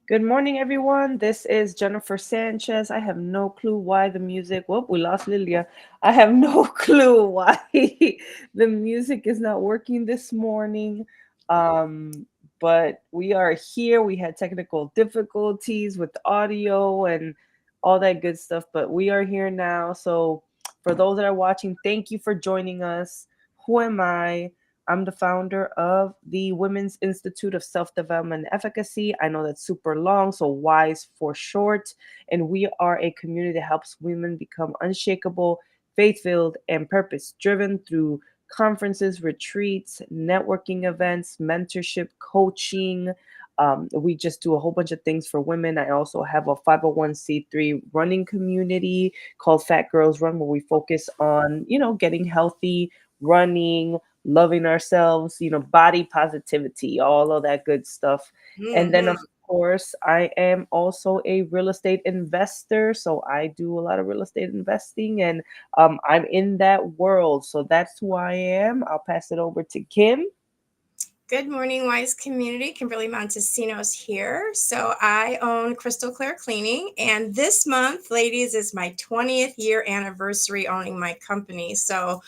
Good morning, everyone. This is Jennifer Sanchez. I have no clue why the music. Whoop, we lost Lilia. I have no clue why the music is not working this morning. Um, but we are here. We had technical difficulties with the audio and all that good stuff, but we are here now. So, for those that are watching, thank you for joining us. Who am I? I'm the founder of the Women's Institute of Self Development and Efficacy. I know that's super long, so WISE for short. And we are a community that helps women become unshakable, faith filled, and purpose driven through conferences, retreats, networking events, mentorship, coaching. We just do a whole bunch of things for women. I also have a 501c3 running community called Fat Girls Run, where we focus on, getting healthy, running, loving ourselves, body positivity, all of that good stuff. And then, of Hmm. course, I am also a real estate investor. So I do a lot of real estate investing and I'm in that world. So that's who I am. I'll pass it over to Kim. Good morning, Wise Community. Kimberly Montesinos here. So I own Crystal Clear Cleaning, and this month, ladies, is my 20th year anniversary owning my company. So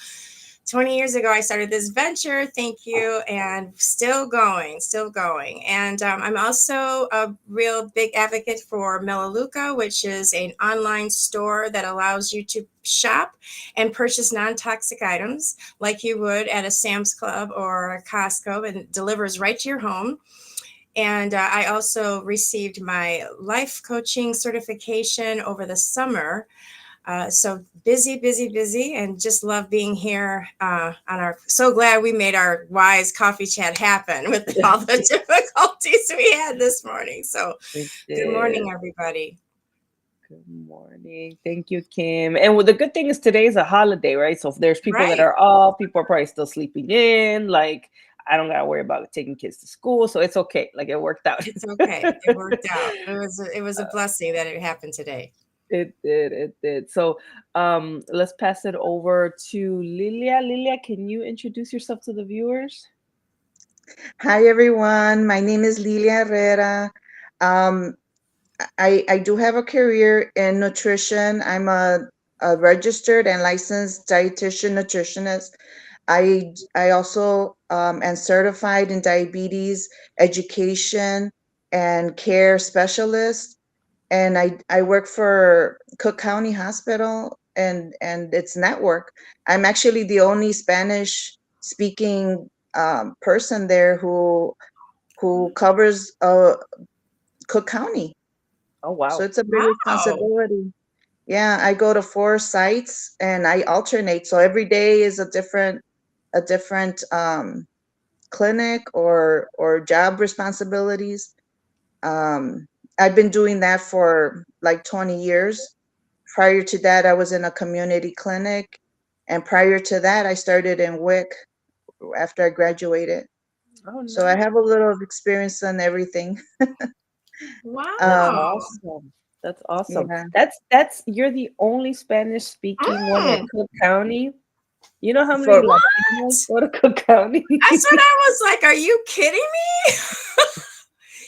20 years ago, I started this venture. Thank you. And still going, still going. And I'm also a real big advocate for Melaleuca, which is an online store that allows you to shop and purchase non-toxic items like you would at a Sam's Club or a Costco, and it delivers right to your home. And I also received my life coaching certification over the summer. So busy, busy, busy, and just love being here on our. So glad we made our wise coffee chat happen with all the difficulties we had this morning. So, We good morning, did. everybody. Good morning. Thank you, Kim. And the good thing is today is a holiday, right? So if there's people that Right? are off, people are probably still sleeping in. Like, I don't gotta worry about taking kids to school. So it's okay. Like it worked out. It's okay. It worked out. It was a blessing that it happened today. It did. It did. So let's pass it over to Lilia. Lilia, can you introduce yourself to the viewers? Hi, everyone. My name is Lilia Herrera. Um, I do have a career in nutrition. I'm a registered and licensed dietitian nutritionist. I also am certified in diabetes education and care specialist. And I work for Cook County Hospital and its network. I'm actually the only Spanish speaking person there who covers Cook County. Oh So wow. it's a big Wow. responsibility. Yeah, I go to 4 sites and I alternate. So every day is a different clinic or job responsibilities. Um, I've been doing that for like 20 years. Prior to that, I was in a community clinic, and prior to that, I started in WIC after I graduated. Oh So I nice. have a little experience on everything. That's Um, Wow. awesome. That's awesome. yeah. That's you're the only Spanish speaking one at Mm, Cook County. You know how many For Latinos what? go to Cook County? That's what I was like. Are you kidding me?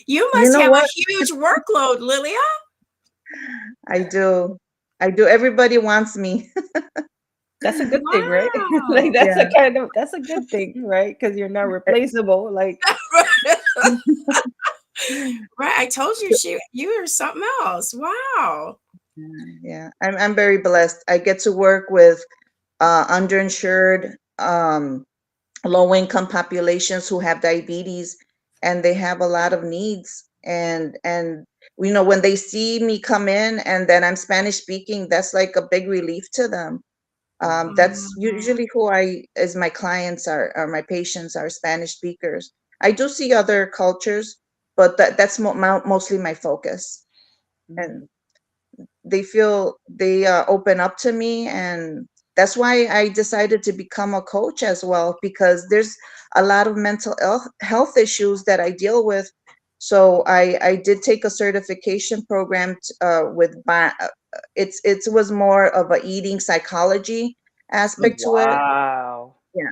You you must know have a what? huge workload, Lilia. I do. I do. Everybody wants me. That's a good thing, right? Like Wow. Yeah. that's a good thing, right? Because you're not replaceable. Like Right. I told you you are something else. Wow. Yeah. I'm very blessed. I get to work with underinsured, low income populations who have diabetes, and they have a lot of needs. And when they see me come in and then I'm Spanish speaking, that's like a big relief to them. That's Mm, usually who I as my clients are my patients are Spanish speakers. I do see other cultures, but that's mostly my focus. And they open up to me, and that's why I decided to become a coach as well, because there's a lot of mental health issues that I deal with. So I did take a certification program it was more of a eating psychology aspect to it. wow. Yeah.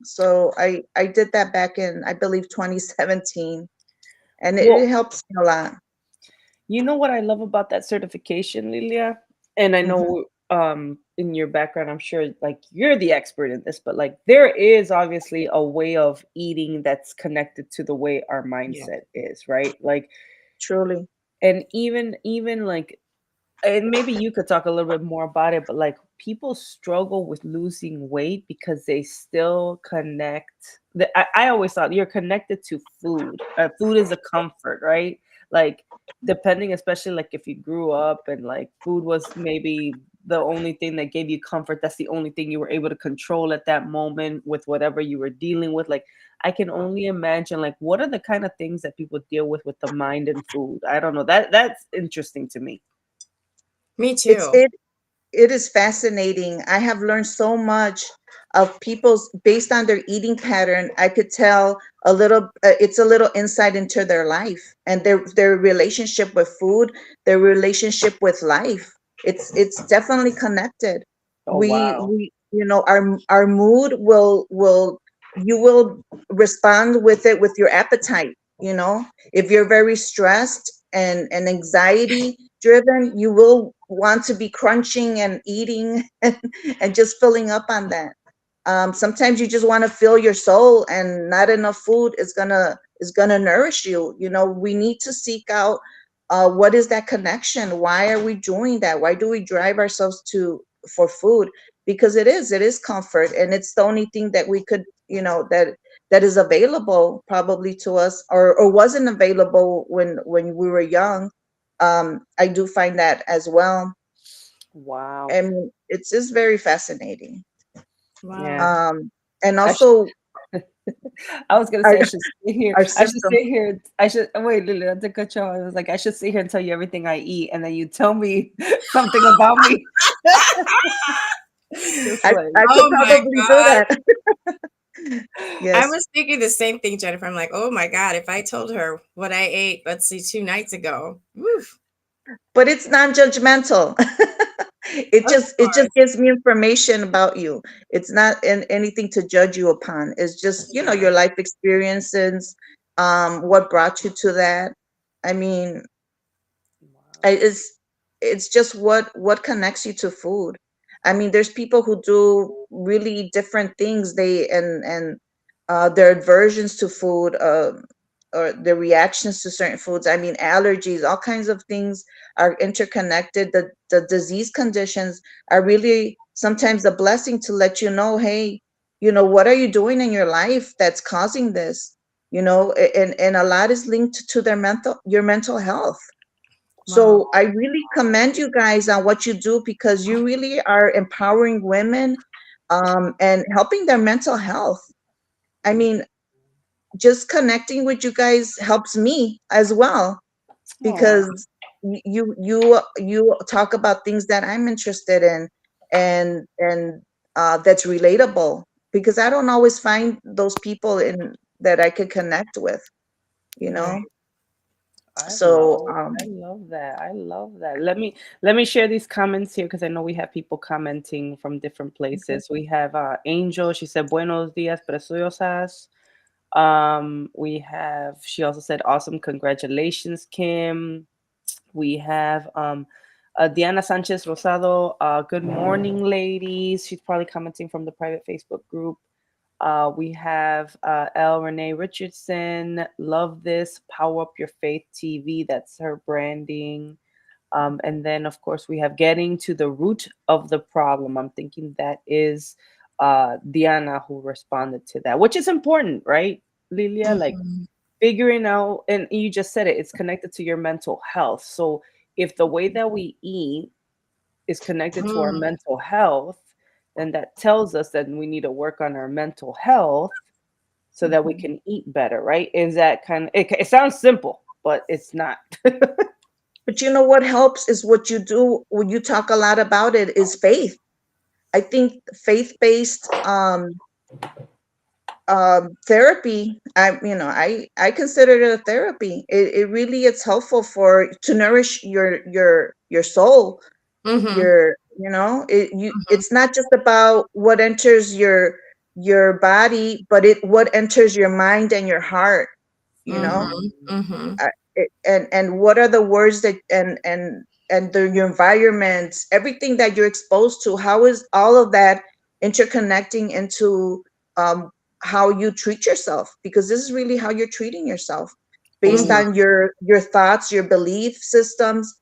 So I did that back in, I believe, 2017, and it Well, helps me a lot. You know what I love about that certification, Lilia? And I Hmm. know in your background, I'm sure like you're the expert in this, but like there is obviously a way of eating that's connected to the way our Yeah. mindset is, right? Like, Truly. and even like, and maybe you could talk a little bit more about it, but like people struggle with losing weight because they still connect. I always thought you're connected to food. Food is a comfort, right? Like depending, especially like if you grew up and like food was maybe the only thing that gave you comfort. That's the only thing you were able to control at that moment with whatever you were dealing with. Like I can only imagine like what are the kind of things that people deal with the mind and food. I don't know. That's interesting to me. Me It's too. it it is fascinating. I have learned so much of people's based on their eating pattern. I could tell a little. It's a little insight into their life and their relationship with food, their relationship with life. It's definitely connected. Oh wow. We our mood will you will respond with it with your appetite. If you're very stressed and anxiety driven, you will want to be crunching and eating and just filling up on that. Sometimes you just want to fill your soul, and not enough food is gonna nourish you. We need to seek out what is that connection. Why are we doing that? Why do we drive ourselves to for food? Because it is comfort, and it's the only thing that we could that is available probably to us, or wasn't available when we were young. I do find that as well. Wow. And it's just very fascinating. Wow. Yeah. And I should also I was gonna our say I should sit here. our I should system. sit here. I should wait, Lily, not to cut you off. I was like, I should sit here and tell you everything I eat, and then you tell me something about me. Just like I could Oh my probably do God. that. I Yes, was thinking the same thing, Jennifer. I'm like, oh my God, if I told her what I ate, let's see, 2 nights ago. Woof. but it's non-judgmental. it Of just it just course. gives me information about you. It's not anything to judge you upon. It's just Yeah. your life experiences, what brought you to that. I mean, I, wow. it's just what connects you to food. I mean, there's people who do really different things. Their aversions to food, or their reactions to certain foods. I mean, allergies, all kinds of things are interconnected. The disease conditions are really sometimes a blessing to let you know, hey, what are you doing in your life that's causing this? And a lot is linked to your mental health. Wow. So I really commend you guys on what you do, because you really are empowering women, and helping their mental health. I mean, just connecting with you guys helps me as well, Oh, because you talk about things that I'm interested in, and that's relatable, because I don't always find those people in that I could connect with, you Right. know. So I love that. I love that. Let me share these comments here because I know we have people commenting from different okay. places. We have Angel. She said, "Buenos días, preciosas." We have. She also said, "Awesome, congratulations, Kim." We have Diana Sanchez Rosado. Good morning, ladies. She's probably commenting from the private Facebook group. We have L. Renee Richardson. Love this. Power Up Your Faith TV. That's her branding. And then, of course, we have Getting to the Root of the Problem. I'm thinking that is Diana who responded to that, which is important, right, Lilia? Like Mhm. figuring out, and you just said it, it's connected to your mental health. So if the way that we eat is connected to our Mm. mental health, then that tells us that we need to work on our mental health so that we Mhm. can eat better, right? Is that kind of it sounds simple, but it's not. But what helps is what you do when you talk a lot about it is faith. I think faith-based therapy, I consider it a therapy. It really is helpful for to nourish your soul. Mhm. It's not just about what enters your body, but what enters your mind and your heart. you know Mhm. Mhm. and what are the words that your environments, everything that you're exposed to, how is all of that interconnecting into um, how you treat yourself, because this is really how you're treating yourself based Mm-hmm. Mm, on your thoughts, your belief systems,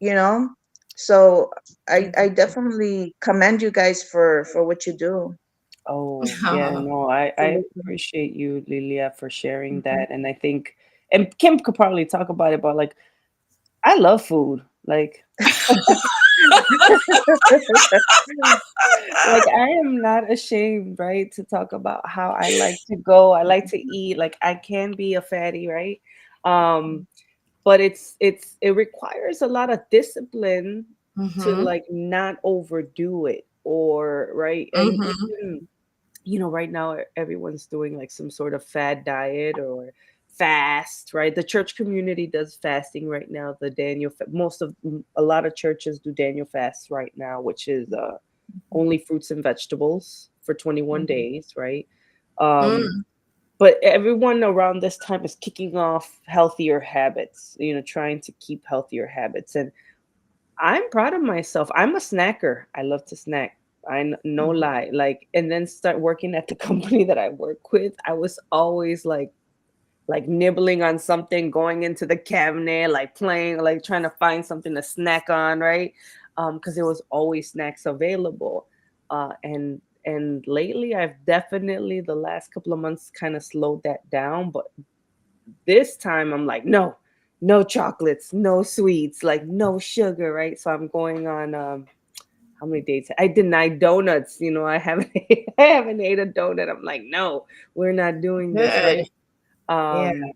you know. So I definitely commend you guys for what you do. oh, yeah, Oh, no, I Absolutely. appreciate you, Lilia, for sharing Mhm. that. And I think, and Kim could probably talk about it, but like, I love food. Like I am not ashamed, right, to talk about how I like to go. I like to eat. Like I can be a fatty, right? Um, but it requires a lot of discipline to mm-hmm. like not overdo it or right. And Mm-hmm. even right now everyone's doing like some sort of fad diet or fast, right? The church community does fasting right now. The most of a lot of churches do Daniel fasts right now, which is only fruits and vegetables for 21 Mhm. days, right? Um, Mm. but everyone around this time is kicking off healthier habits, trying to keep healthier habits. And I'm proud of myself. I'm a snacker. I love to snack. No Mhm. lie. Like, and then start working at the company that I work with. I was always like nibbling on something, going into the cabinet, like playing, like trying to find something to snack on, right? Because there was always snacks available. And lately, I've definitely the last couple of months kind of slowed that down, but this time I'm like, no, no chocolates, no sweets, like no sugar, right? So I'm going on how many dates? I denied donuts. I haven't I haven't ate a donut. I'm like, no, we're not doing this, Good. right? Yeah. Um,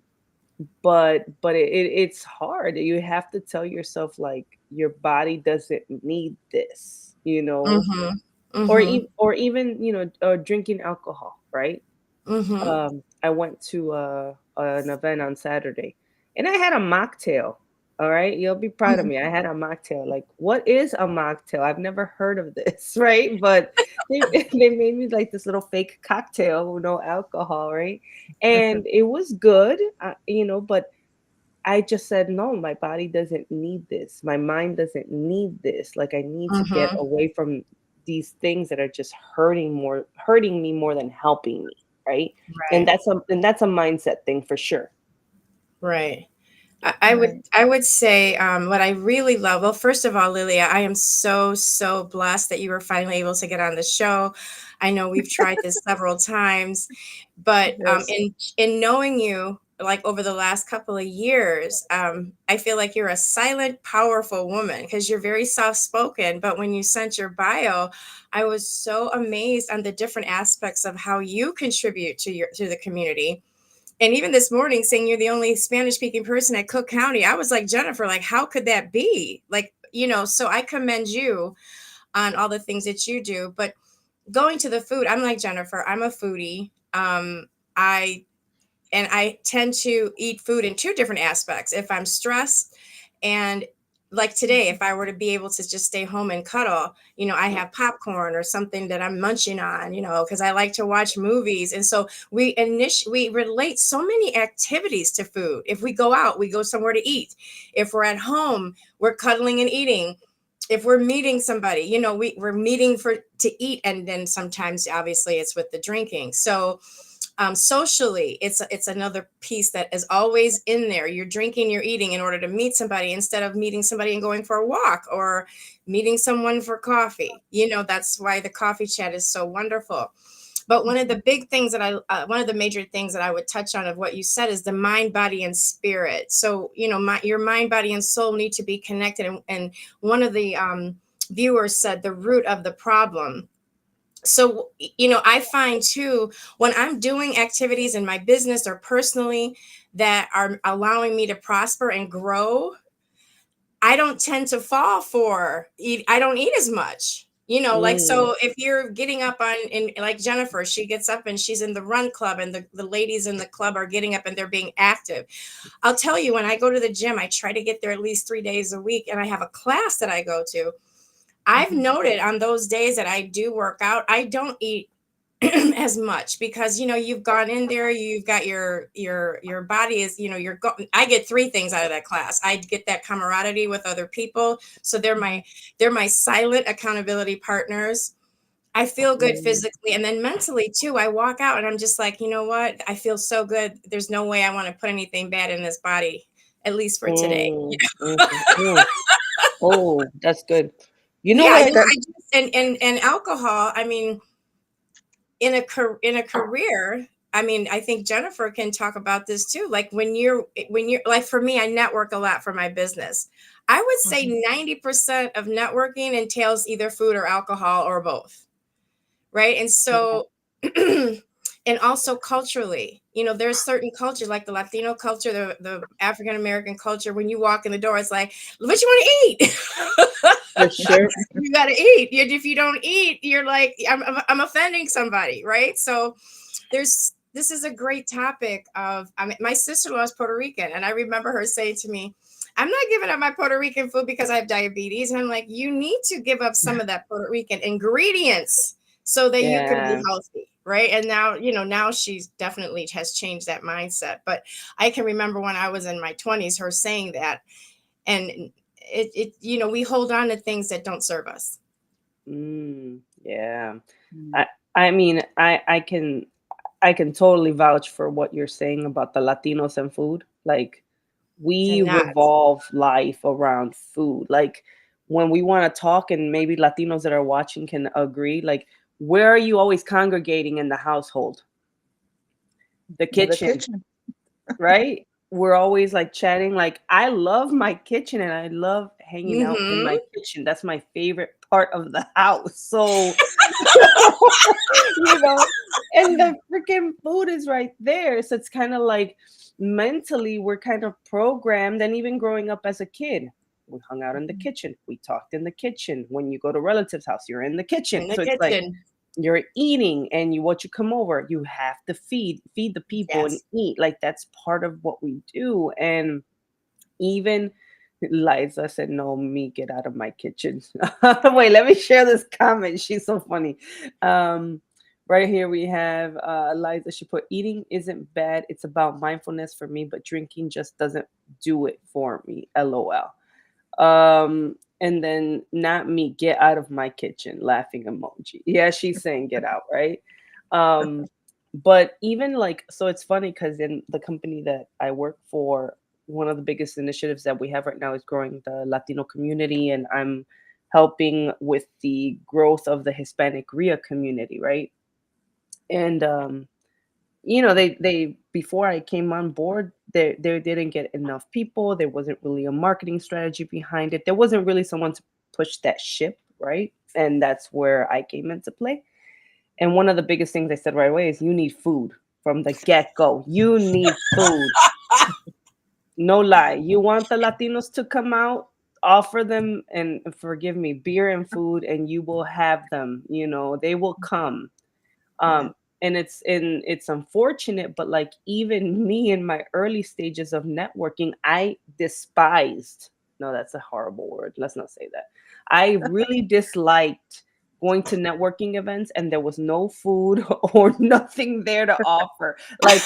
but it's hard. You have to tell yourself like your body doesn't need this, Mm-hmm. or Mm-hmm. even drinking alcohol, right? Mm-hmm. I went to an event on Saturday, and I had a mocktail. All right, you'll be proud of Mm-hmm. me. I had a mocktail. Like, what is a mocktail? I've never heard of this, right? But they they made me like this little fake cocktail with no alcohol, right? And it was good, but I just said, no, my body doesn't need this. My mind doesn't need this. Like, I need to get Mm-hmm. away from these things that are just hurting me more than helping me, right? And Right. that's a mindset thing for sure. Right. I would Right. I would say what I really love. Well, first of all, Lilia, I am so blessed that you were finally able to get on the show. I know we've tried this several times, but Yes. in knowing you like over the last couple of years, I feel like you're a silent, powerful woman because you're very soft spoken. But when you sent your bio, I was so amazed on the different aspects of how you contribute to the community. And even this morning, saying you're the only Spanish speaking person at Cook County, I was like, Jennifer, like, how could that be? Like, so I commend you on all the things that you do. But going to the food, I'm like Jennifer, I'm a foodie. I and I tend to eat food in two different aspects. If I'm stressed, and like today, if I were to be able to just stay home and cuddle, I have popcorn or something that I'm munching on, because I like to watch movies. And so we relate so many activities to food. If we go out, we go somewhere to eat. If we're at home, we're cuddling and eating. If we're meeting somebody, we're meeting to eat, and then sometimes obviously it's with the drinking. So socially, it's another piece that is always in there. You're drinking, you're eating in order to meet somebody instead of meeting somebody and going for a walk or meeting someone for coffee. That's why the coffee chat is so wonderful. But one of the major things that I would touch on of what you said is the mind, body, and spirit. So your mind, body, and soul need to be connected. And one of the viewers said the root of the problem. So I find too, when I'm doing activities in my business or personally that are allowing me to prosper and grow, I don't tend to fall for eat. I don't eat as much. Like, Mm, so if you're getting up on, and like Jennifer, she gets up and she's in the run club, and the ladies in the club are getting up and they're being active. I'll tell you, when I go to the gym, I try to get there at least 3 days a week, and I have a class that I go to. I've Mhm. noted on those days that I do work out, I don't eat as much, because you've gone in there, you've got your body is, I get three things out of that class. I get that camaraderie with other people, so they're my silent accountability partners. I feel good Mm. physically, and then mentally too. I walk out and I'm just like, you know what? I feel so good. There's no way I want to put anything bad in this body, at least for today. Mm, mhm, mm. Oh, that's good. You know Yeah, what? That I just, and alcohol. I mean, in a career, I mean, I think Jennifer can talk about this too. Like when you're like, for me, I network a lot for my business. I would say Mhm. 90% of networking entails either food or alcohol or both, right? And Yeah. so and also culturally, there's certain cultures like the Latino culture, the African American culture. When you walk in the door, it's like, what you want to eat? For sure. You got to eat. If you don't eat, you're like, I'm offending somebody, right? So this is a great topic of, I mean, my sister-in-law is Puerto Rican, and I remember her saying to me, I'm not giving up my Puerto Rican food because I have diabetes. And I'm like, you need to give up some of that Puerto Rican ingredients so that you can be Yeah. healthy, right? And now, now she's definitely has changed that mindset. But I can remember when I was in my 20s, her saying that. And we hold on to things that don't serve us. Yeah. Mm. I mean, I can totally vouch for what you're saying about the Latinos and food. Like we Cannot. revolve life around food. Like when we want to talk, and maybe Latinos that are watching can agree, like where are you always congregating in the household? The The kitchen, kitchen. right? We're always like chatting. Like I love my kitchen and I love hanging out in Mm-hmm. my kitchen. That's my favorite part of the house. So, you know, and the freaking food is right there. So it's kind of like mentally we're kind of programmed. And even growing up as a kid, we hung out in the kitchen. We talked in the kitchen. When you go to relatives' house, you're in the kitchen. In the So it's like kitchen. you're eating, and you come over, you have to feed the people and Yes. eat. Like that's part of what we do. And even Liza said, no, me, get out of my kitchen. Wait, let me share this comment. She's so funny. um right here we have Liza. She put, eating isn't bad, it's about mindfulness for me, but drinking just doesn't do it for me, lol. And then, not me, get out of my kitchen, laughing emoji. Yeah, she's saying get out, right? Um, but even like, so it's funny because in the company that I work for, one of the biggest initiatives that we have right now is growing the Latino community, and I'm helping with the growth of the Hispanic RIA community, right? And they before I came on board, they didn't get enough people. There wasn't really a marketing strategy behind it. There wasn't really someone to push that ship, right? And that's where I came into play. And one of the biggest things I said right away is, you need food from the get-go. You need food. No lie. You want the Latinos to come out, offer them, and forgive me, beer and food, and you will have them. They will come. Yeah. And it's unfortunate, but like even me in my early stages of networking, I despised, no, that's a horrible word, let's not say that, I really disliked going to networking events and there was no food or nothing there to offer. Like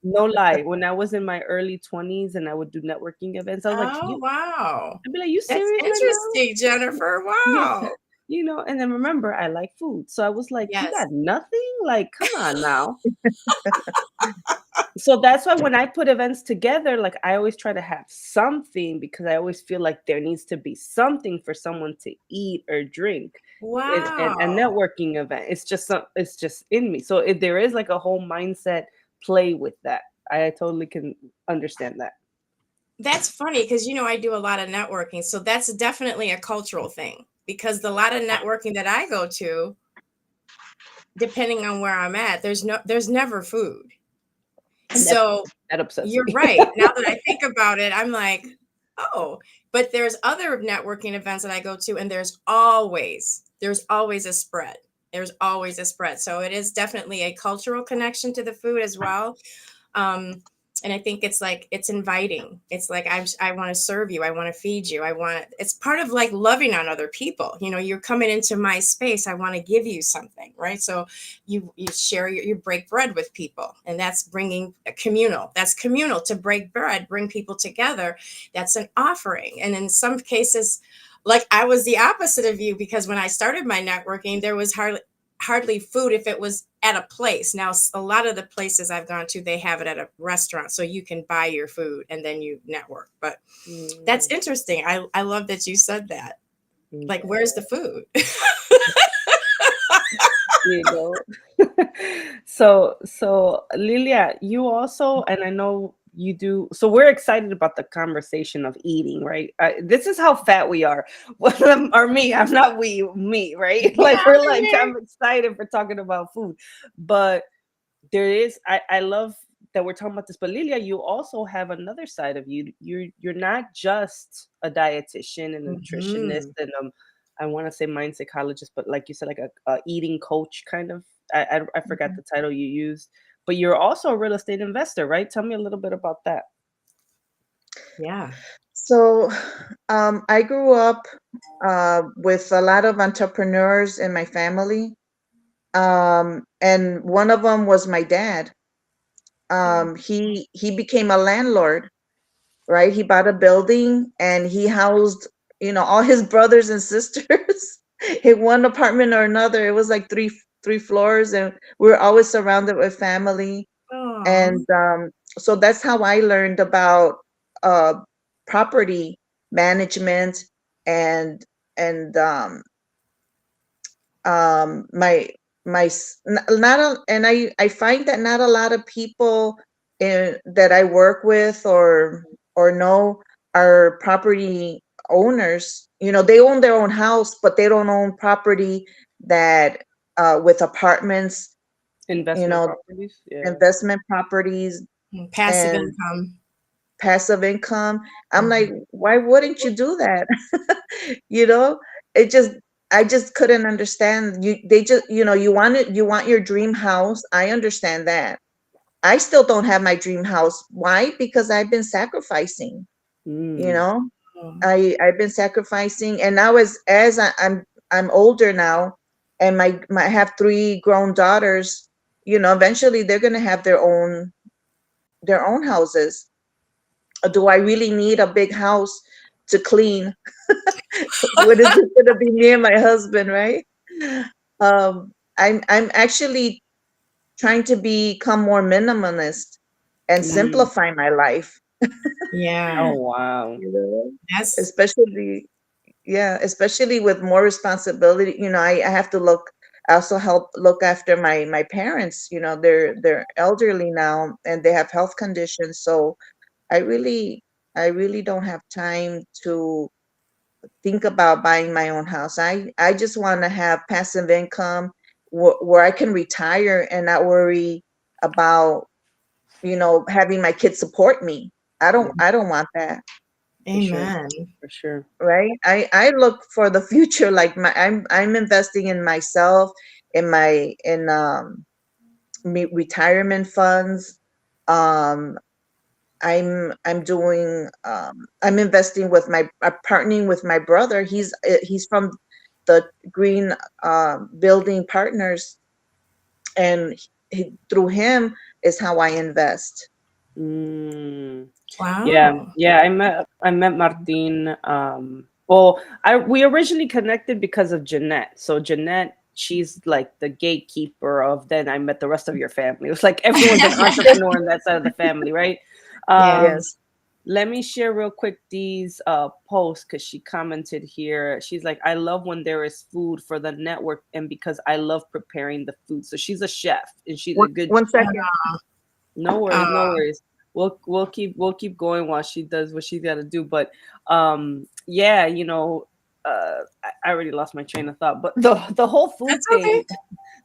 no lie, when I was in my early 20s and I would do networking events, I was like, Oh, wow. I'd be like, you That's serious right now? interesting, Jennifer. Yeah. Wow. And then remember, I like food. So I was like, you Yes. got nothing? Like, come on now. So that's why when I put events together, like I always try to have something, because I always feel like there needs to be something for someone to eat or drink. And a Wow. networking event. It's just in me. So if there is like a whole mindset play with that, I totally can understand that. That's funny because, I do a lot of networking. So that's definitely a cultural thing, because the lot of networking that I go to, depending on where I'm at, there's never food. And that So that upsets you're me. right. Now that I think about it, I'm like, oh, but there's other networking events that I go to, and there's always a spread. There's always a spread. So it is definitely a cultural connection to the food as well. Um, And I think it's like it's inviting. It's like I want to serve you. I want to feed you. I want. It's part of like loving on other people. You know, you're coming into my space. I want to give you something, right? So you share you break bread with people, and that's bringing a communal. That's communal to break bread, bring people together. That's an offering. And in some cases, like I was the opposite of you, because when I started my networking, there was hardly food if it was at a place. Now, a lot of the places I've gone to, they have it at a restaurant, so you can buy your food and then you network. But that's Mm, interesting. I love that you said that. Like, okay. where's the food? You know. So Lilia, you also, and I know you do. So we're excited about the conversation of eating, right? This is how fat we are. Or me, I'm not me, right? Get Like out we're of like here. I'm excited for talking about food, but there is I love that we're talking about this, but Lilia, you also have another side of you. You're not just a dietitian and a nutritionist Hmm. and I want to say mind psychologist, but like you said, like a eating coach kind of. I forgot the title you used, but you're also a real estate investor, right? Tell me a little bit about that. Yeah. So, I grew up with a lot of entrepreneurs in my family, and one of them was my dad. He became a landlord, right? He bought a building and he housed, all his brothers and sisters in one apartment or another. It was like three floors, and we were always surrounded with family. Oh. And so that's how I learned about uh, property management and my not a, and I find that not a lot of people that I work with or know are property owners. They own their own house, but they don't own property that with apartments, you Investment know, properties, yeah. investment properties Passive and income. passive income. I'm like, Mhm. why wouldn't you do that? you know, it just I just couldn't understand. They just, you want your dream house. I understand that. I still don't have my dream house. Why? Because I've been sacrificing, you Mm, know. Oh. I've been sacrificing, and now I'm older now, and I have three grown daughters. Eventually they're gonna have their own houses. Do I really need a big house to clean? What is it gonna be me and my husband, right? I'm actually trying to become more minimalist and mm. simplify my life. Yeah. Oh wow. You know, That's especially yeah, especially with more responsibility. I have to look. I also help look after my parents. They're elderly now and they have health conditions. So I really I really don't have time to think about buying my own house. I just want to have passive income where I can retire and not worry about, having my kids support me. I don't Yeah, I don't want that, for sure. amen. For sure. right? I look for the future, like I'm investing in myself, in retirement funds. Um I'm investing with partnering with my brother. He's from the Green Building Partners, and through him is how I invest. Mm. Yeah, Wow. yeah. I met Martin. Well, I we originally connected because of Jeanette. So Jeanette, she's like the gatekeeper of. Then I met the rest of your family. It was like everyone's an entrepreneur in that side of the family, right? Yeah. Um, Yes. Let me share real quick these posts because she commented here. She's like, I love when there is food for the network and because I love preparing the food. So she's a chef and she's a good. One second. No worries, no Uh, worries. We'll keep going while she does what she's got to do. But yeah, I already lost my train of thought. But the whole food that's okay. thing,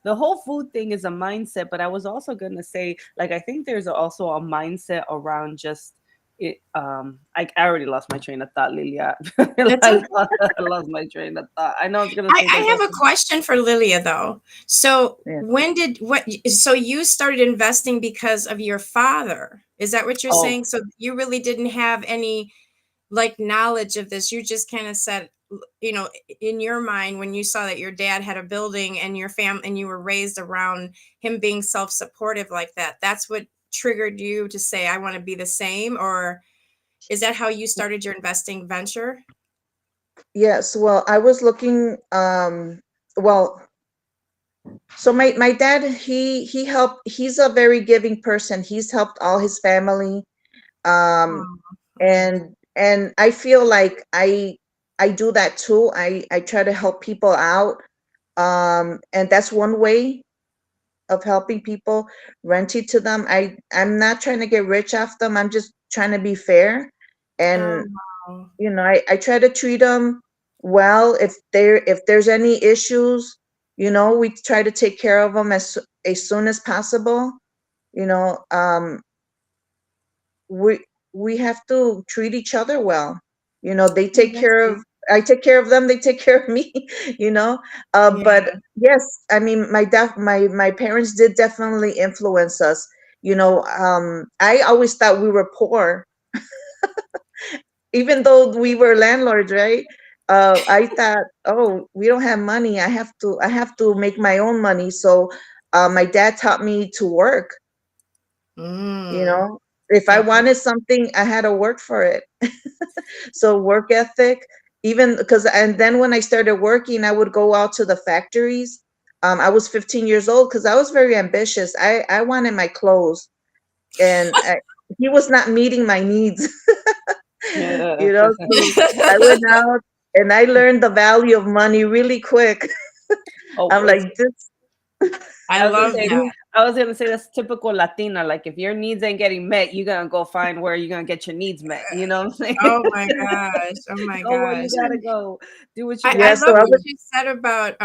the whole food thing is a mindset. But I was also gonna say, like, I think there's also a mindset around just I already lost my train of thought, Lilia. That's okay. I lost my train of thought. I know I was gonna say I there's have a also. question for Lilia though. So Yeah. so you started investing because of your father. Is that what you're Oh, saying? So you really didn't have any like knowledge of this. You just kind of said, in your mind when you saw that your dad had a building and your family and you were raised around him being self-supportive like that. That's what triggered you to say, I want to be the same, or is that how you started your investing venture? Yes, well, I was looking, well, so my dad, he helped, he's a very giving person. He's helped all his family. Um, Oh, okay. and I feel like I do that too. I try to help people out. And that's one way of helping people, rent it to them. I'm not trying to get rich off them. I'm just trying to be fair. Oh, And wow. I try to treat them well. If there's any issues, we try to take care of them as soon as possible. You know, we we have to treat each other well. They Oh, take that's care of sweet. I take care of them, they take care of me. you know. But Yeah. yes, I mean, my parents did definitely influence us. I always thought we were poor, even though we were landlords, right? I thought, oh, we don't have money. I have to make my own money. So my dad taught me to work. you Mm, know if I okay. wanted something, I had to work for it. So work ethic, even because, and then when I started working, I would go out to the factories. I was 15 years old because I was very ambitious. I wanted my clothes, and he was not meeting my needs. yeah. So I went out and I learned the value of money really quick. Oh, I'm like, this. I I was gonna love say, that. I was gonna say that's typical Latina. Like if your needs ain't getting met, you're gonna go find where you're gonna get your needs met. You know what I'm saying? Oh my gosh. Oh my Go where you gosh. gotta go. Do what you I Yeah, gotta so love I what was. do. you said about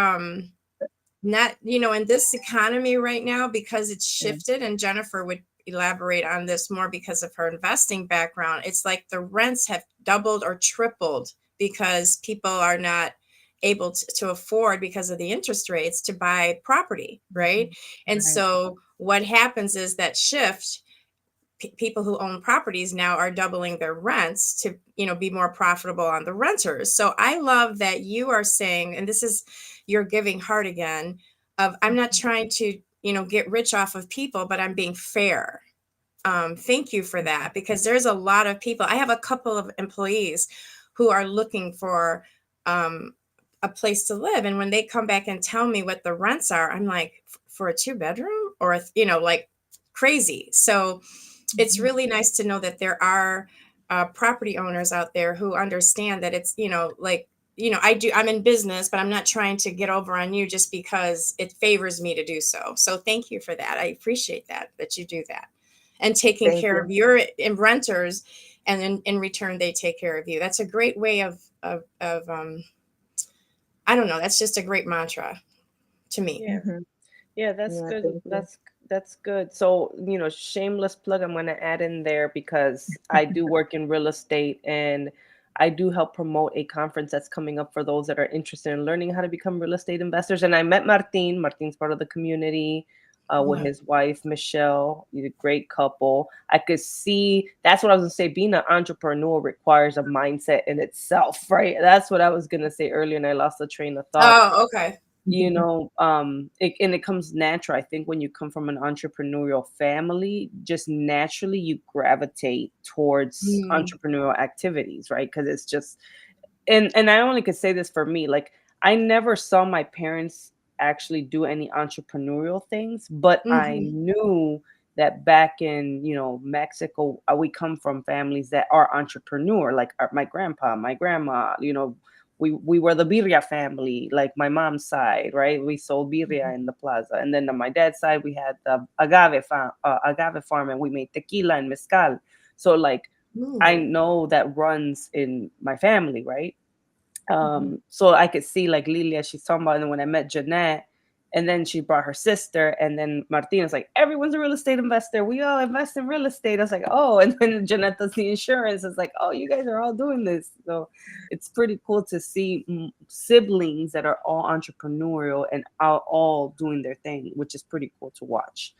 not, in this economy right now, because it's shifted, and Jennifer would elaborate on this more because of her investing background. It's like the rents have doubled or tripled because people are not able to afford, because of the interest rates, to buy property, right? And Right. so what happens is that shift, people who own properties now are doubling their rents to be more profitable on the renters. So I love that you are saying, and this is your giving heart again, of I'm not trying to get rich off of people, but I'm being fair. Thank you for that, because there's a lot of people. I have a couple of employees who are looking for um, a place to live, and when they come back and tell me what the rents are, I'm like, for a two-bedroom, or like crazy. So it's Mhm. really nice to know that there are property owners out there who understand that it's, like, I'm in business, but I'm not trying to get over on you just because it favors me to do so. So thank you for that. I appreciate that you do that, and taking Thank care you. of your renters, and in return they take care of you. That's a great way of I don't know. That's just a great mantra to me. Yeah. Hmm. Yeah, that's Yeah, good. thank you. That's good. So, shameless plug I'm gonna add in there because I do work in real estate and I do help promote a conference that's coming up for those that are interested in learning how to become real estate investors. And I met Martin. Martin's part of the community with Yeah. his wife, Michelle. He's a great couple. I could see that's what I was gonna say. Being an entrepreneur requires a mindset in itself, right? That's what I was gonna say earlier, and I lost the train of thought. Oh, okay. And it comes natural. I think when you come from an entrepreneurial family, just naturally you gravitate towards Mm. entrepreneurial activities, right? Because it's just, and I only could say this for me, like I never saw my parents actually do any entrepreneurial things, but I Hmm. knew that back in Mexico, we come from families that are entrepreneur, like my grandpa, my grandma, we were the birria family, like my mom's side, right? We sold birria in the plaza, and then on my dad's side, we had the agave farm, and we made tequila and mezcal. So like, I Ooh. know that runs in my family, right? Mhm. So I could see like Lilia, she's talking about, and when I met Jeanette, And then she brought her sister, and then Martina's like, everyone's a real estate investor. We all invest in real estate. I was like, oh, and then Janeta's the insurance. It's like, oh, you guys are all doing this. So it's pretty cool to see siblings that are all entrepreneurial and all doing their thing, which is pretty cool to watch.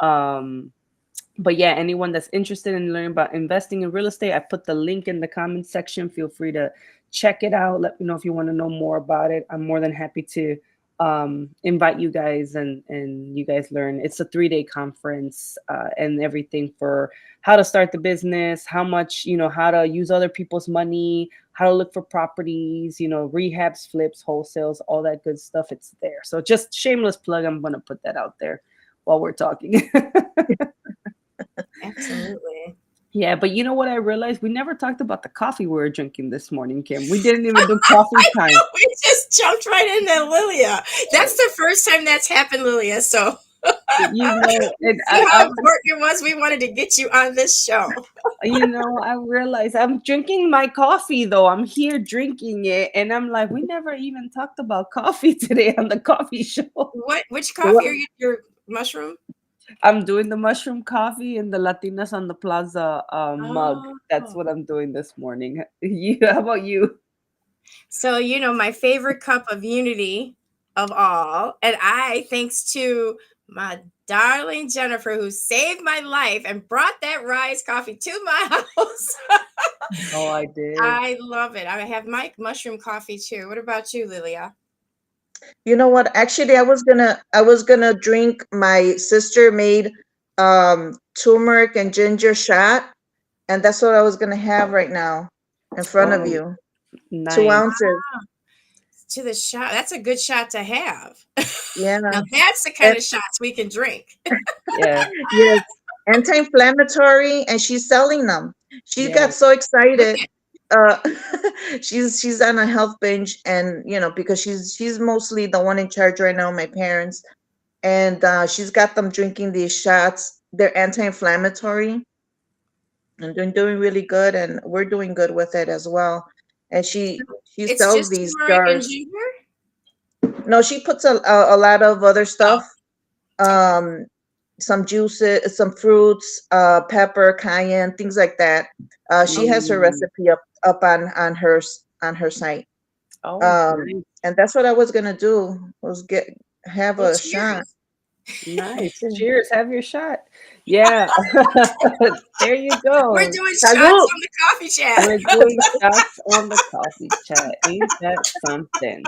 Um, but yeah, anyone that's interested in learning about investing in real estate, I put the link in the comment section. Feel free to check it out. Let me know if you want to know more about it. I'm more than happy to invite you guys, and you guys learn. It's a 3-day conference, and everything for how to start the business, how much, how to use other people's money, how to look for properties, rehabs, flips, wholesales, all that good stuff. It's there. So just shameless plug. I'm going to put that out there while we're talking. Absolutely. Yeah, but you know what I realized? We never talked about the coffee we were drinking this morning, Kim. We didn't even do coffee I time. know, we just jumped right into Lilia. That's the first time that's happened, Lilia. So And see how important it was. We wanted to get you on this show. I realized I'm drinking my coffee though. I'm here drinking it, and I'm like, we never even talked about coffee today on the coffee show. Which coffee are you? Your mushroom? I'm doing the mushroom coffee in the Latinas on the Plaza mug. That's Oh. what I'm doing this morning. How about you? So, my favorite cup of unity of all, and thanks to my darling Jennifer, who saved my life and brought that rise coffee to my house. Oh, I did. I love it. I have my mushroom coffee too. What about you, Lilia? You know what? Actually, I was gonna drink my sister made turmeric and ginger shot, and that's what I was gonna have right now in front of Oh, you. Two nice. ounces. To the shot. That's a good shot to have. Yeah. Now that's the kind And of shots we can drink. Yeah, yes, anti-inflammatory, and she's selling them. She yeah. got so Look excited. at Uh, she's on a health binge, and because she's mostly the one in charge right now, my parents, and she's got them drinking these shots. They're anti-inflammatory, and they're doing really good, and we're doing good with it as well. And she it's sells just these turmeric and jars. ginger. No, she puts a lot of other Oh, stuff. okay. Um, some juices, some fruits, pepper, cayenne, things like that. She has her Mm. recipe up on her site. Oh, Um, nice. and that's what I was gonna do, was have Well, a shot. cheers. Nice. Cheers. Have your shot. Yeah. There you We're go. doing shots Salud. on the coffee chat. We're doing shots on the coffee chat. Ain't that something?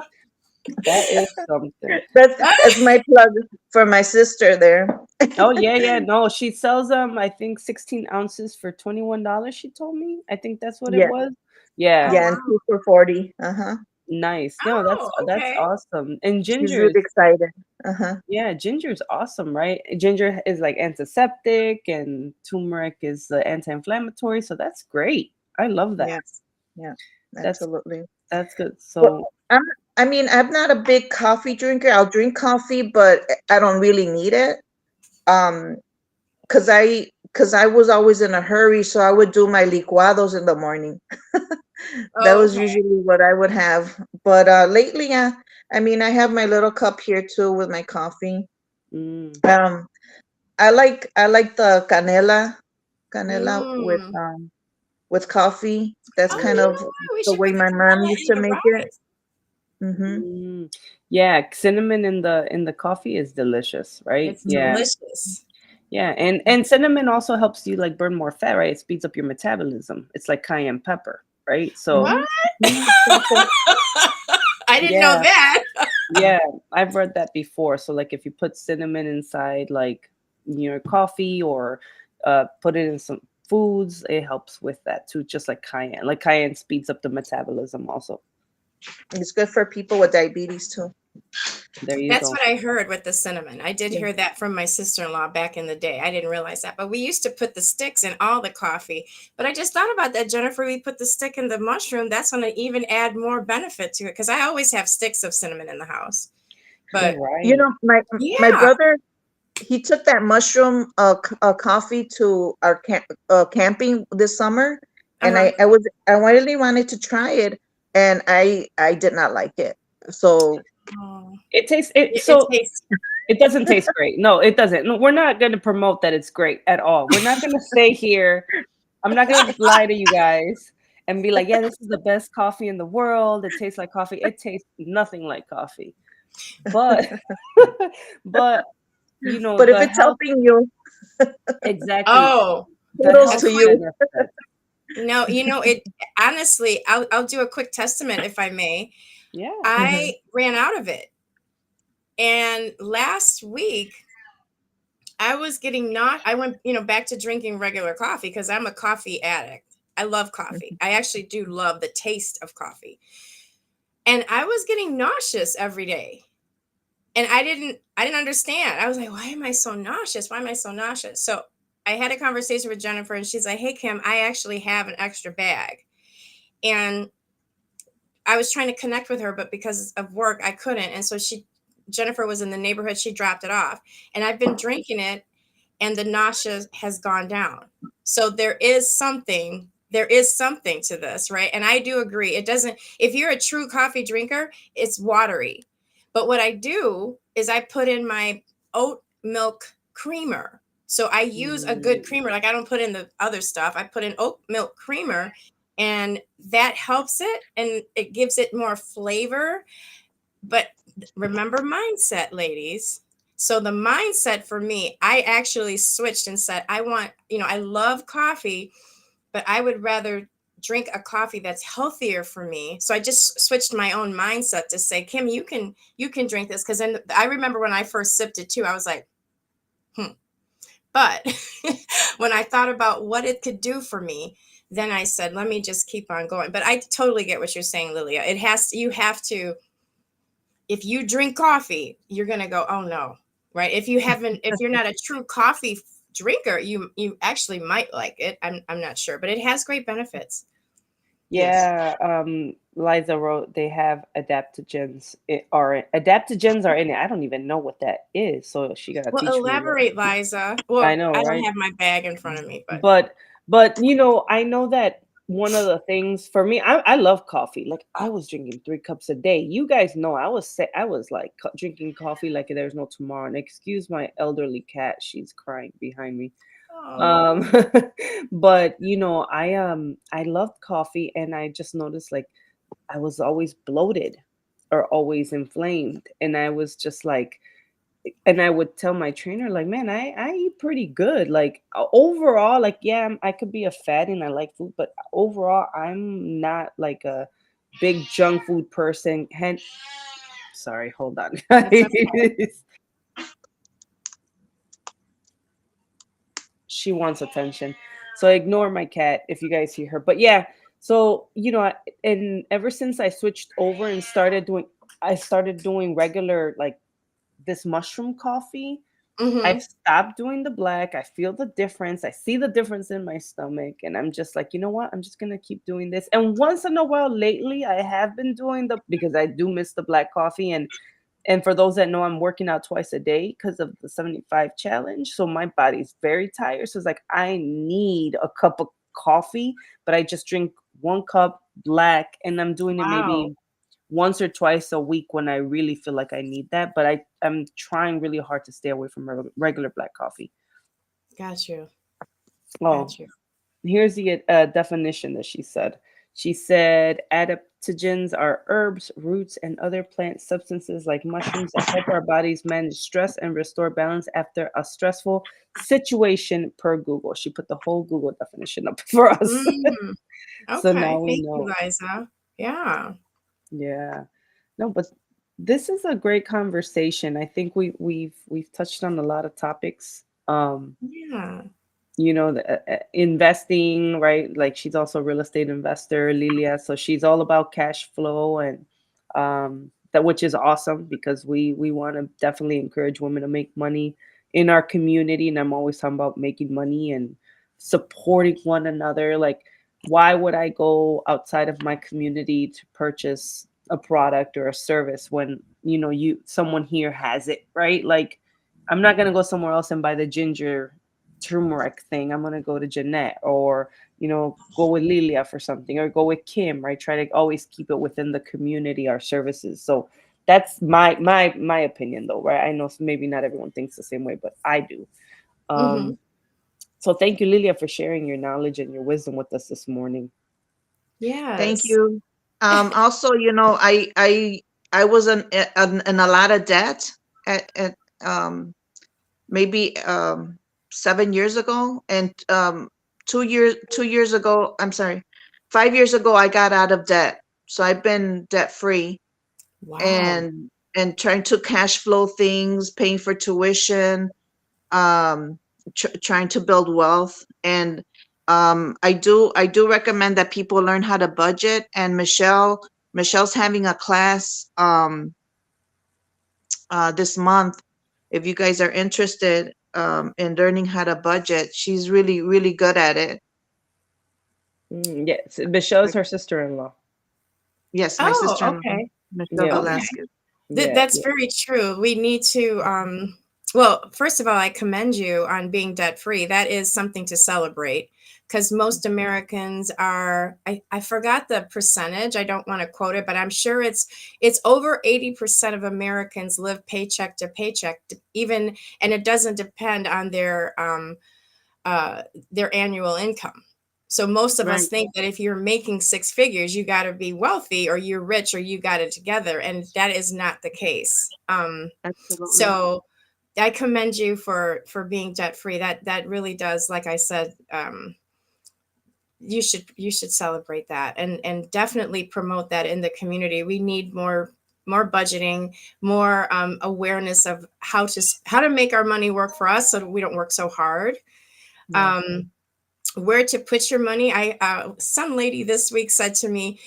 That is something. That's my plug for my sister there. Oh yeah, yeah. No, she sells I think 16 ounces for $21, she told me. I think that's what it Yeah, was. Yeah. Oh yeah, and wow. 2 for 40. Uh-huh. Nice. No, that's Oh, that's okay. awesome. And She's ginger really is excited. Uh-huh. Yeah, ginger's awesome, right? Ginger is like antiseptic, and turmeric is anti-inflammatory, so that's great. I love that. Yeah, yeah, That's absolutely. that's good. Well, So, I'm, I mean, I'm not a big coffee drinker. I'll drink coffee, but I don't really need it. Um, cause I was always in a hurry, so I would do my licuados in the morning. That Oh, was okay. usually what I would have. But lately, yeah, I mean, I have my little cup here too with my coffee. mm, Um, I like the canela Mm. with coffee. That's Oh, kind you of know what? We the should way put the my mom canela used in to the make it. rice. Hmm. mm. Yeah, cinnamon in the coffee is delicious, right? It's Yeah. delicious. Yeah, and cinnamon also helps you like burn more fat, right? It speeds up your metabolism. It's like cayenne pepper, right? So, What? Hmm. Yeah, exactly. I didn't know yeah. that. Yeah, I've read that before. So like if you put cinnamon inside like your coffee, or put it in some foods, it helps with that too, just like cayenne. Like cayenne speeds up the metabolism also. It's good for people with diabetes too. There you That's go. what I heard with the cinnamon. I did Yeah. hear that from my sister-in-law back in the day. I didn't realize that. But we used to put the sticks in all the coffee. But I just thought about that, Jennifer. We put the stick in the mushroom. That's going to even add more benefit to it because I always have sticks of cinnamon in the house. You're But You right. know, my yeah. brother, he took that mushroom coffee to our camping this summer, and Uh-huh. I really wanted to try it, and I did not like it. So Oh, It tastes it it so tastes. it doesn't taste great. No, it doesn't. No, we're not going to promote that it's great at all. We're not going to say here. I'm not going to lie to you guys and be like, yeah, this is the best coffee in the world. It tastes like coffee. It tastes nothing like coffee. But but But if the it's health, helping you, exactly, Oh, the kudos health that's to funny. you. benefit. No, it honestly, I'll do a quick testament if I may. Yeah. Hmm. I ran out of it. And last week I was getting not I went, back to drinking regular coffee because I'm a coffee addict. I love coffee. I actually do love the taste of coffee. And I was getting nauseous every day. And I didn't understand. I was like, why am I so nauseous? Why am I so nauseous? So I had a conversation with Jennifer and she's like, hey Kim, I actually have an extra bag. And I was trying to connect with her, but because of work, I couldn't. And so Jennifer was in the neighborhood. She dropped it off, and I've been drinking it, and the nausea has gone down. So there is something to this, right? And I do agree. It doesn't, if you're a true coffee drinker, it's watery. But what I do is I put in my oat milk creamer. So I use a good Mm, creamer. Like I don't put in the other stuff. I put in oat milk creamer and that helps it and it gives it more flavor. But remember mindset, ladies. So the mindset for me, I actually switched and said, I love coffee, but I would rather drink a coffee that's healthier for me. So I just switched my own mindset to say, Kim, you can drink this. Cause then I remember when I first sipped it too, I was like, hmm. But when I thought about what it could do for me, then I said, let me just keep on going. But I totally get what you're saying, Lilia. You have to, if you drink coffee, you're going to go, oh no, right? If you're not a true coffee drinker, you actually might like it. I'm not sure, but it has great benefits. Yes. yeah. Liza wrote they have adaptogens are in it. I don't even know what that is, so she gotta Well, teach me what. elaborate, Liza. I Well, know, I don't right? have my bag in front of me, but But I know that one of the things for me, I love coffee. Like I was drinking 3 cups a day. You guys know I was like drinking coffee like there's no tomorrow. And excuse my elderly cat, she's crying behind me. oh, Um, but I loved coffee, and I just noticed like I was always bloated or always inflamed, and I was just like, and I would tell my trainer, like, man, I eat pretty good. Like overall, like, yeah, I could be a fatty and I like food, but overall, I'm not like a big junk food person. Hence, sorry, hold on, that's okay. guys. She wants attention. So ignore my cat if you guys hear her. But yeah, so and ever since I switched over and I started doing regular like this mushroom coffee. Mm-hmm. I've stopped doing the black. I feel the difference. I see the difference in my stomach. And I'm just like, you know what? I'm just going to keep doing this. And once in a while lately, I have been doing because I do miss the black coffee. And for those that know, I'm working out twice a day because of the 75 challenge. So my body's very tired. So it's like, I need a cup of coffee, but I just drink 1 cup black. And I'm doing it Wow. maybe once or twice a week when I really feel like I need that. But I'm trying really hard to stay away from regular black coffee. Got you. Oh, Got you. here's the definition that she said. She said adaptogens are herbs, roots, and other plant substances like mushrooms that help our bodies manage stress and restore balance after a stressful situation per Google. She put the whole Google definition up for us. Mm, So okay. now we Thank you, know. Liza. Yeah. Yeah. No, but this is a great conversation. I think we've touched on a lot of topics. Yeah. Investing, right? Like she's also a real estate investor, Lilia. So she's all about cash flow and that, which is awesome because we want to definitely encourage women to make money in our community. And I'm always talking about making money and supporting one another. Like, why would I go outside of my community to purchase a product or a service when someone here has it, right? Like, I'm not gonna go somewhere else and buy the ginger turmeric thing. I'm gonna go to Jeanette or go with Lilia for something or go with Kim, right? Try to always keep it within the community, our services. So That's my opinion though, right? I know maybe not everyone thinks the same way, but I do. Hmm. um so thank you, Lilia, for sharing your knowledge and your wisdom with us this morning. Thank Yes. you. Also, I was in a lot of debt at maybe 7 years ago, and 2 years ago, I'm sorry, 5 years ago, I got out of debt. So I've been debt free, Wow. and trying to cash flow things, paying for tuition, um, trying to build wealth. And I do recommend that people learn how to budget. And Michelle's having a class this month. If you guys are interested in learning how to budget, she's really, really good at it. Yes, Michelle's Like, her sister-in-law. yes, my Oh, sister-in-law, okay. Michelle Yeah, Okay. Velasquez. yeah, That's yeah. very true. We need to, well, first of all, I commend you on being debt free. That is something to celebrate because most Americans are, I forgot the percentage. I don't want to quote it, but I'm sure it's over 80% of Americans live paycheck to paycheck, even, and it doesn't depend on uh, their annual income. So most of us Right, think that if you're making six figures, you got to be wealthy or you're rich or you got it together, and that is not the case. absolutely. So I commend you for being debt free. That really does, like I said, you should celebrate that and definitely promote that in the community. We need more budgeting, more awareness of how to make our money work for us so that we don't work so hard. Yeah. Um, where to put your money. Some lady this week said to me,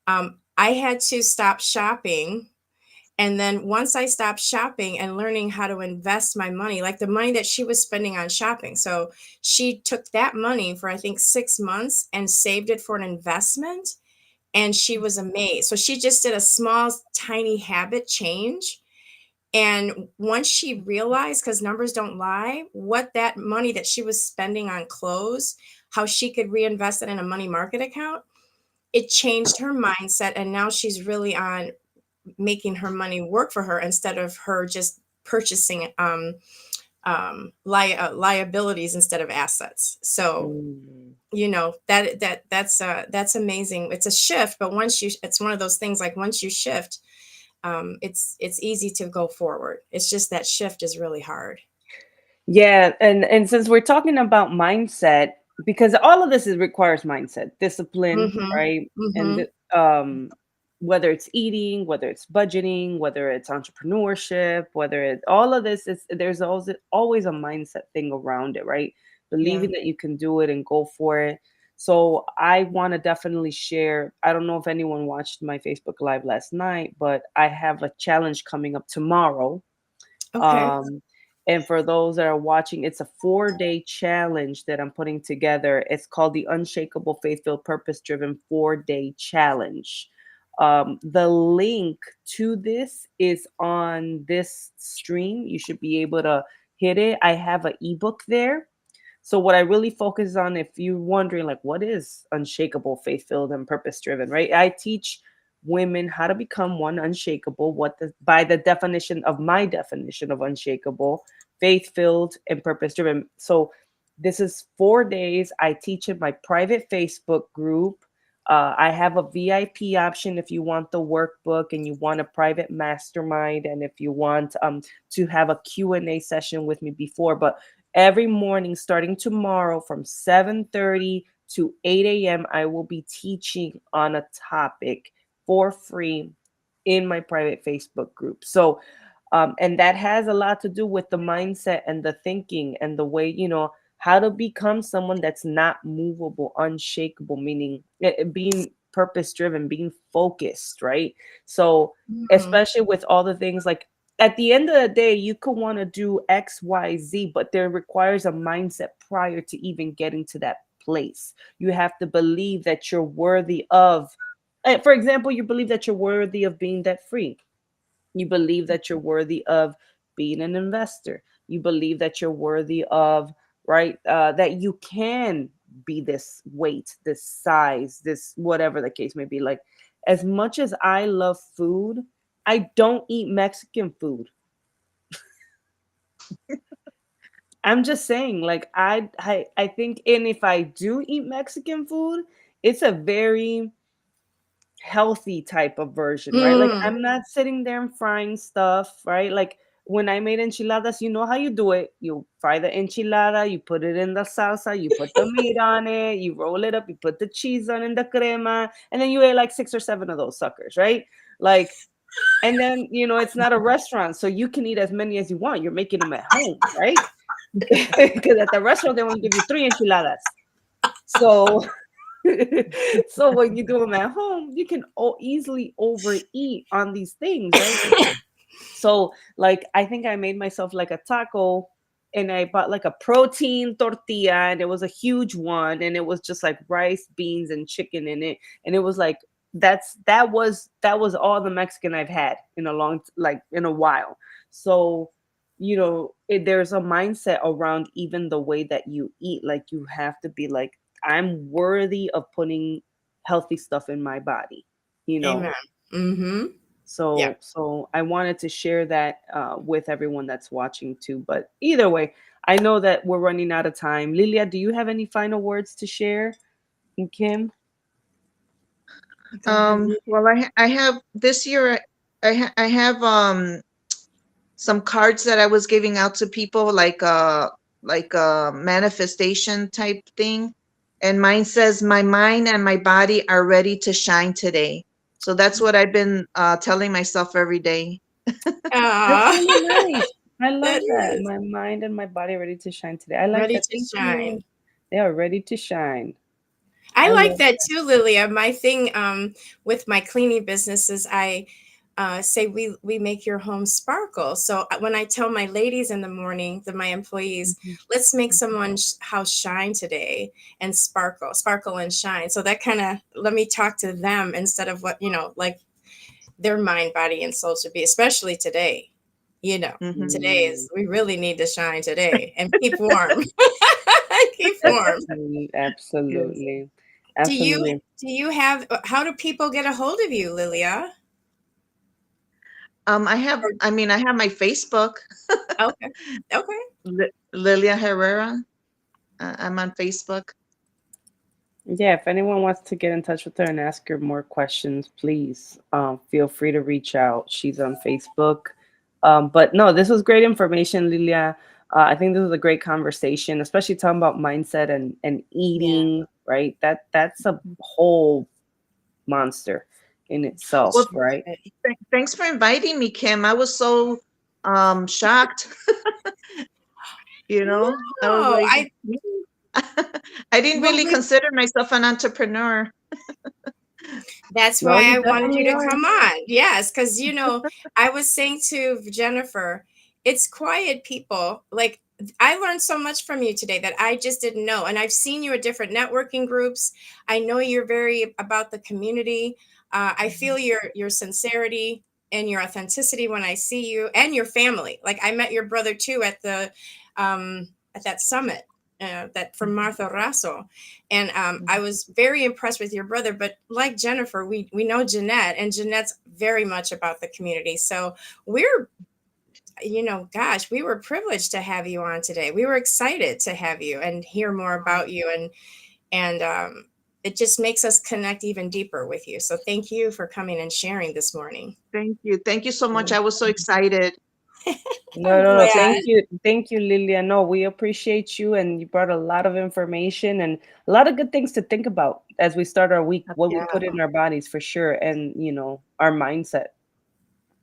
I had to stop shopping. And then once I stopped shopping and learning how to invest my money, like the money that she was spending on shopping. So she took that money for, I think, 6 months and saved it for an investment. And she was amazed. So she just did a small, tiny habit change. And once she realized, because numbers don't lie, what that money that she was spending on clothes, how she could reinvest it in a money market account, it changed her mindset. And now she's really on making her money work for her instead of her just purchasing liabilities instead of assets. So Mm. that's amazing. It's a shift, but it's one of those things, like once you shift, it's easy to go forward. It's just that shift is really hard. Yeah, and since we're talking about mindset, because all of this requires mindset, discipline, Mm-hmm. right? And Mm-hmm. whether it's eating, whether it's budgeting, whether it's entrepreneurship, whether it's all of this, is there's always a mindset thing around it, right? Yeah. Believing that you can do it and go for it. So I want to definitely share. I don't know if anyone watched my Facebook Live last night, but I have a challenge coming up tomorrow. Okay. um, and for those that are watching, it's a 4-day challenge that I'm putting together. It's called the Unshakable Faith Filled Purpose Driven 4-Day Challenge. The link to this is on this stream. You should be able to hit it. I have an ebook there. So what I really focus on, if you're wondering, like, what is unshakable, faith filled, and purpose driven, right? I teach women how to become one unshakable. By the definition of my definition of unshakable, faith filled, and purpose driven. So this is 4 days. I teach in my private Facebook group. I have a VIP option if you want the workbook and you want a private mastermind, and if you want to have a Q&A session with me before. But every morning starting tomorrow from 7:30 to 8 a.m., I will be teaching on a topic for free in my private Facebook group. So and that has a lot to do with the mindset and the thinking and the way, how to become someone that's not movable, unshakable, meaning being purpose driven, being focused, right? So Mm-hmm. especially with all the things, like, at the end of the day, you could want to do X, Y, Z, but there requires a mindset prior to even getting to that place. You have to believe that you're worthy of, for example, you believe that you're worthy of being debt free. You believe that you're worthy of being an investor. You believe that you're worthy of, right, that you can be this weight, this size, this whatever the case may be. Like, as much as I love food, I don't eat Mexican food. I'm just saying, like I think, and if I do eat Mexican food, it's a very healthy type of version, right? Like Mm. I'm not sitting there and frying stuff, right? Like when I made enchiladas, you know how you do it. You fry the enchilada, you put it in the salsa, you put the meat on it, you roll it up, you put the cheese on in the crema, and then you ate like 6 or 7 of those suckers, right? Like, and then it's not a restaurant, so you can eat as many as you want. You're making them at home, right? Because at the restaurant they only give you 3 enchiladas. So so when you do them at home, you can easily overeat on these things, right? So like I think I made myself like a taco, and I bought like a protein tortilla, and it was a huge one, and it was just like rice, beans, and chicken in it. And it was like that was all the Mexican I've had in a like in a while. So there's a mindset around even the way that you eat. Like you have to be like, I'm worthy of putting healthy stuff in my body, you know. Amen. Mm-hmm. Yeah. So I wanted to share that with everyone that's watching too. But either way, I know that we're running out of time. Lilia, do you have any final words to share? And Kim? Go ahead. Well, I have this year. I have some cards that I was giving out to people, like a manifestation type thing, and mine says, "My mind and my body are ready to shine today." So that's what I've been telling myself every day. That's Aw, really nice. I that love that. is My mind and my body ready to shine today. I like ready that. to Thank shine. you. They are ready to shine. I I like love that that. too, Lilia. My thing with my cleaning business is I say we make your home sparkle. So when I tell my ladies in the morning, my employees, Mhm. let's make someone's house shine today and sparkle and shine. So that kind of let me talk to them instead of what like their mind, body, and soul should be, especially today. Hmm. Today Mm, is we really need to shine today and keep warm. Keep warm. Yes. absolutely. Do you Absolutely. do you have how do people get a hold of you, Lilia? Or I have my Facebook, okay. Okay. Lilia Herrera. I'm on Facebook. Yeah, if anyone wants to get in touch with her and ask her more questions, please feel free to reach out. She's on Facebook. But no, this was great information, Lilia. I think this was a great conversation, especially talking about mindset and Yeah. eating, right? That's a whole monster in Well, itself, right? thanks for inviting me, Kim. I was so shocked. No, I was like, I I didn't well really consider myself an entrepreneur. that's No, why you I wanted you definitely to are. come on. Yes, because I was saying to Jennifer, it's quiet people. Like I learned so much from you today that I just didn't know. And I've seen you at different networking groups. I know you're very about the community. I feel your sincerity and your authenticity when I see you and your family. Like I met your brother too at that summit. That from Martha Rasso, and I was very impressed with your brother. But like Jennifer, we know Jeanette, and Jeanette's very much about the community. So we're, gosh, we were privileged to have you on today. We were excited to have you and hear more about you, and it just makes us connect even deeper with you. So thank you for coming and sharing this morning. Thank you. Thank you so much. No, I was so excited. no, I'm no. So, glad. Thank you, Lilia. No, we appreciate you, and you brought a lot of information and a lot of good things to think about as we start our week. What we Yeah. put in our bodies for sure, and our mindset.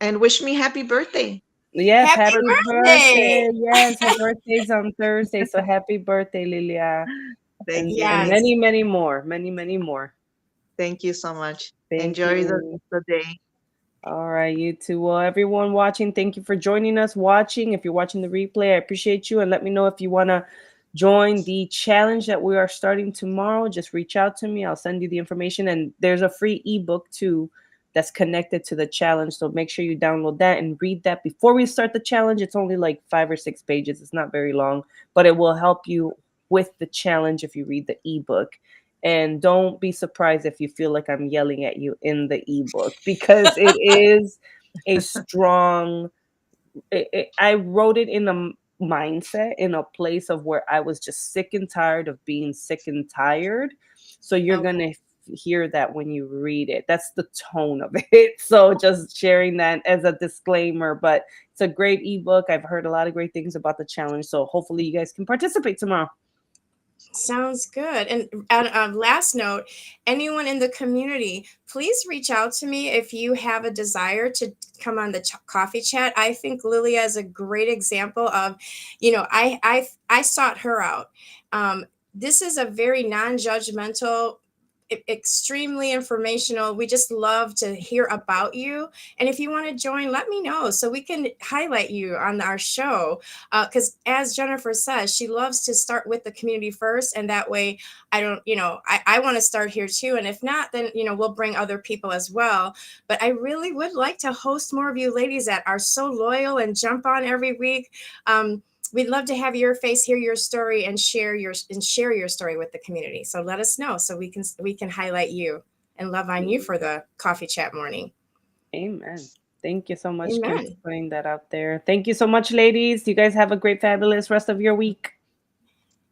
and wish me happy birthday. Yes, Happy For happy birthday. birthday. Yes, her birthday's on Thursday, so happy birthday, Lilia, Thank and you. Yes. many, many more, many, many more. Thank you so much. Thank Enjoy you. the day. All right, you too. Well, everyone watching, thank you for joining us. Watching, if you're watching the replay, I appreciate you. And let me know if you want to join the challenge that we are starting tomorrow. Just reach out to me. I'll send you the information. And there's a free ebook too that's connected to the challenge. So make sure you download that and read that before we start the challenge. It's only like 5 or 6 pages, it's not very long, but it will help you with the challenge if you read the ebook. And don't be surprised if you feel like I'm yelling at you in the ebook because it is. a strong I wrote it in a mindset, in a place of where I was just sick and tired of being sick and tired. So you're Okay. gonna hear that when you read it. That's the tone of it. So just sharing that as a disclaimer, but it's a great ebook. I've heard a lot of great things about the challenge. So hopefully you guys can participate tomorrow. Sounds good. And last note, anyone in the community, please reach out to me if you have a desire to come on the coffee chat. I think Lilia is a great example of, I sought her out. This is a very non-judgmental, extremely informational. We just love to hear about you. And if you want to join, let me know so we can highlight you on our show. Because as Jennifer says, she loves to start with the community first. And that way, I don't, I want to start here too. And if not, then, we'll bring other people as well. But I really would like to host more of you ladies that are so loyal and jump on every week. We'd love to have your face, hear your story, and share your story with the community. So let us know so we can highlight you and love on you for the coffee chat morning. Amen. Thank you so much, Kim, for Amen. putting that out there. Thank you so much, ladies. You guys have a great, fabulous rest of your week.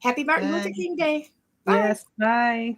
Happy Martin Luther Bye. King Day. Bye. Yes, bye.